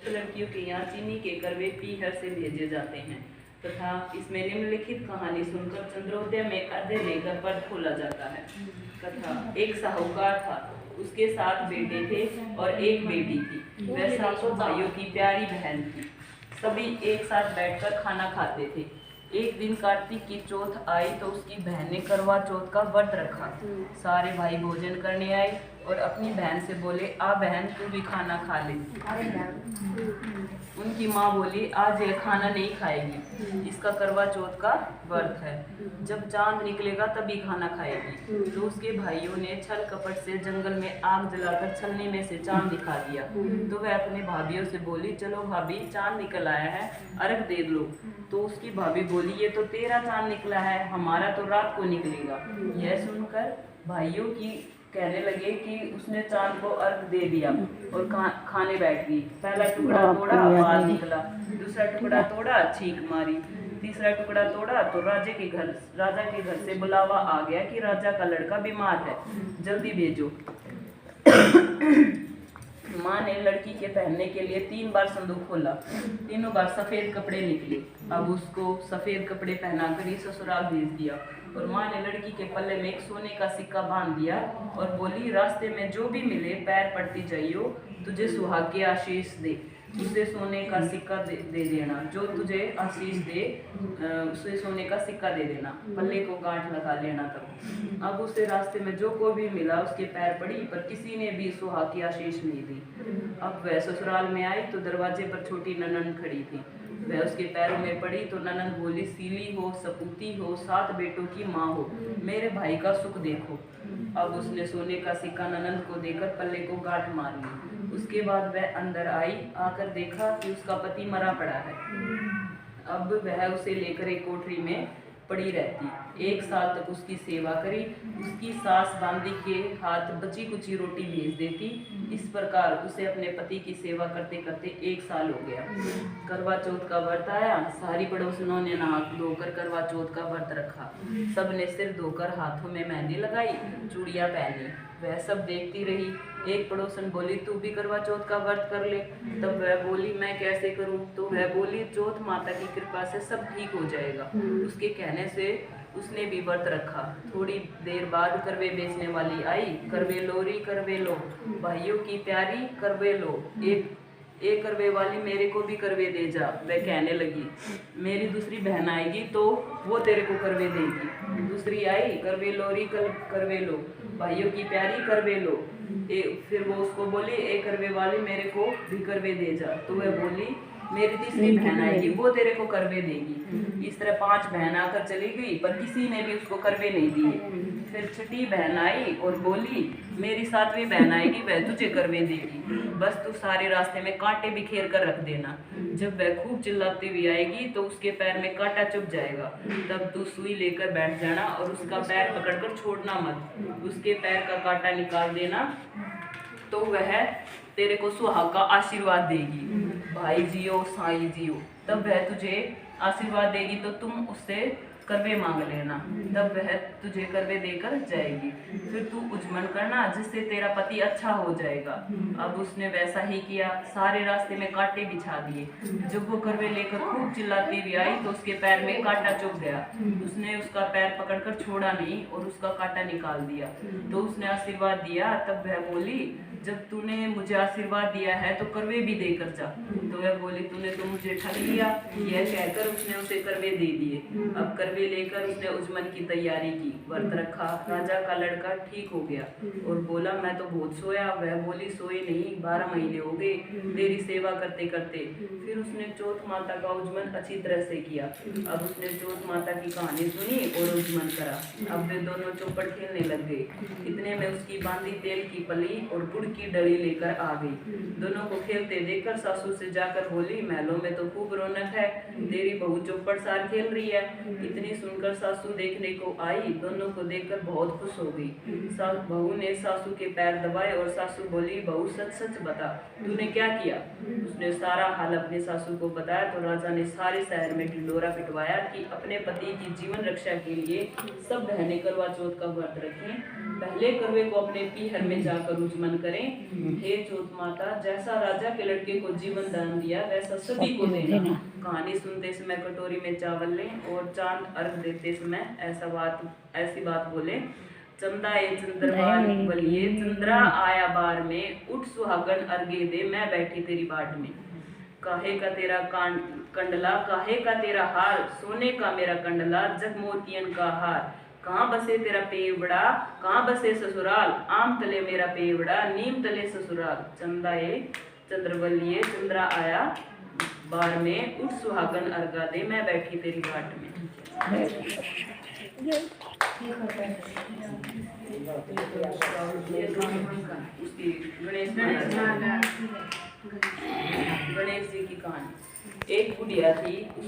लड़कियों के यहाँ चीनी के करवे पीहर से भेजे जाते हैं तथा इसमें निम्नलिखित कहानी सुनकर चंद्रोदय में अर्धे लेकर पर खोला जाता है। कथा। एक साहूकार था, उसके 7 बेटे थे और एक बेटी थी। वह 7 भाइयों की प्यारी बहन थी। सभी एक साथ बैठकर खाना खाते थे। एक दिन कार्तिक की चौथ आई तो उसकी बहन ने करवा चौथ का व्रत रखा। सारे भाई भोजन करने आए और अपनी बहन से बोले, आ बहन तू भी खाना खा ले। उनकी माँ बोली, आज यह खाना नहीं खाएगी, इसका करवा चौथ का व्रत है, जब चांद निकलेगा तभी खाना खाएगी। तो उसके भाइयों ने छल कपट से जंगल में आग जलाकर छलनी में से चांद दिखा दिया। तो वह अपनी भाभियों से बोली, चलो भाभी चांद निकल आया है, अर्घ दे लो। तो उसकी भाभी बोली, ये तो तेरा चांद निकला है, हमारा तो रात को निकलेगा। यह सुनकर भाइयों की कहने लगे कि उसने चांद को अर्घ दे दिया और खाने बैठ गई। पहला टुकड़ा तोड़ा, बाल निकला, दूसरा टुकड़ा तोड़ा, छींक मारी, तीसरा टुकड़ा तोड़ा तो राजा के घर से बुलावा आ गया कि राजा का लड़का बीमार है, जल्दी भेजो। माँ ने लड़की के पहनने के लिए 3 बार संदूक खोला, तीनों बार सफेद कपड़े निकले। अब उसको सफेद कपड़े पहनाकर ही ससुराल भेज दिया और माँ ने लड़की के पल्ले में एक सोने का सिक्का बांध दिया और बोली, रास्ते में जो भी मिले पैर पड़ती जाइयो, तुझे सुहाग के आशीष दे, उसे सोने का सिक्का दे देना, जो तुझे आशीष दे उसे सोने का सिक्का दे देना, पल्ले को गांठ लगा लेना। तब अब उसे रास्ते में जो को भी मिला उसके पैर पड़ी, पर किसी ने भी सुहाग की आशीष नहीं दी। अब वह ससुराल में आई तो दरवाजे पर छोटी ननंद खड़ी थी। वह उसके पैरों में पड़ी तो ननंद बोली, सीली हो, सपूती हो, 7 बेटों की माँ हो, मेरे भाई का सुख देखो। अब उसने सोने का सिक्का ननंद को देकर पल्ले को गांठ मार ली। उसके बाद वह अंदर आई, आकर देखा कि उसका पति मरा पड़ा है। अब वह उसे लेकर एक कोठरी में पड़ी रहती। 1 साल तक उसकी सेवा करी। उसकी सास बांदी के हाथ बची कुची रोटी भेज देती। इस प्रकार उसे अपने पति की सेवा करते करते 1 साल हो गया। करवा चौथ का व्रत आया। सारी पड़ोसनों ने नहा धोकर करवा चौथ का व्रत रखा। सब ने सिर धोकर हाथों में मेहंदी लगाई, चूड़ियाँ पहनी। वह सब देखती रही। एक पड़ोसन बोली, तू भी करवा चौथ का व्रत कर ले। तब वह बोली, मैं कैसे करूं? तो वह बोली, चौथ माता की कृपा से सब ठीक हो जाएगा। उसके कहने से उसने भी व्रत रखा। थोड़ी देर बाद करवे बेचने वाली आई। करवे लो री करवे लो, भाइयों की प्यारी करवे लो, एक करवे वाली मेरे को भी करवे दे जा। वह कहने लगी, मेरी दूसरी बहन आएगी तो वो तेरे को करवे देगी। दूसरी आई, करवे लो री करवे लो, भाइयों की प्यारी करवे लो। फिर वो उसको बोली, एक करवे वाली मेरे को भी करवे दे जा। तो वह बोली, मेरी तीसरी बहन आएगी, वो तेरे को करवे देगी। इस तरह 5 बहन आकर चली गई, पर किसी ने भी उसको करवे नहीं दिए। फिर छठी बहन आई और बोली, मेरी 7वीं बहन आएगी, वह तुझे करवे देगी, बस तू सारे रास्ते में कांटे बिखेर कर रख देना। जब वह खूब चिल्लाती हुई आएगी तो उसके पैर में कांटा चुभ जाएगा, तब तू सुई लेकर बैठ जाना और उसका पैर पकड़कर छोड़ना मत। उसके पैर का कांटा निकाल देना तो वह तेरे को सुहाग का आशीर्वाद देगी। भाई जियो साई जियो। तब वह तुझे आशीर्वाद देगी तो तुम उससे करवे मांग लेना, तब वह तुझे करवे देकर जाएगी। फिर तू उजमन करना, जिससे तेरा पति अच्छा हो जाएगा। अब उसने वैसा ही किया। सारे रास्ते में कांटे बिछा दिए। जब वो करवे लेकर खूब चिल्लाती हुई आई तो उसके पैर में कांटा चुभ गया। उसने उसका पैर पकड़कर छोड़ा नहीं और उसका कांटा निकाल दिया। तो उसने आशीर्वाद दिया। तब वह बोली, जब तूने मुझे आशीर्वाद दिया है तो करवे भी देकर जा। तो वह बोली, तूने तो मुझे ठग लिया। यह कहकर उसने उसे करवे दे दिए। अब करवे लेकर उसने उजमन की तैयारी की, व्रत रखा। राजा का लड़का ठीक हो गया और बोला, मैं तो बहुत सोया। वह बोली, सोए नहीं, 12 महीने हो गए तेरी सेवा करते करते। फिर उसने चौथ माता का उजमन अच्छी तरह से किया। अब उसने चौथ माता की कहानी सुनी और उजमन करा। अब वे दोनों चौपड़ खेलने लग गए। इतने में उसकी बांदी तेल की पली और गुड़ की डली लेकर आ गई। दोनों को खेलते देखकर सासू से जाकर बोली, महलों में तो खूब रौनक है, तेरी बहू चौपड़ सार खेल रही है। इतनी सुनकर सासू देखने को आई। दोनों को देखकर बहुत खुश हो गई। बहू ने सासू के पैर दबाए और सासू बोली, बहू सच सच बता, तूने क्या किया? उसने सारा हाल अपने सासू को बताया तो राजा ने सारे शहर में ढिंडोरा पिटवाया कि अपने पति की जीवन रक्षा के लिए सब बहनें करवा चौथ का व्रत रखें। पहले करवे को अपने पीहर में जाकर उजमन करें बोले, हे जोत माता, जैसा राजा के लड़के को जीवन दान दिया वैसा सभी को देना। कहानी सुनते समय कटोरी में चावल लें और चांद अर्घ देते समय ऐसी बात बोले। चंदा ए चंद्रवाल बलिए, चंद्रा आया बार में, उठ सुहागन अर्घे दे, मैं बैठी तेरी बाट में। काहे का तेरा कंडला, काहे का तेरा हार, सोने का मेरा कंडला, जग मोतियन का हार। कहाँ बसे तेरा पेवड़ा, कहाँ बसे ससुराल, आम तले मेरा पेवड़ा, नीम तले ससुराल। चंदा ए चंद्रवलिए, चंद्रा आया बार में, उठ सुहागन अर्घा दे, मैं बैठी तेरी बाट में। उसकी गणेश जी की कहानी। एक बुढ़िया थी।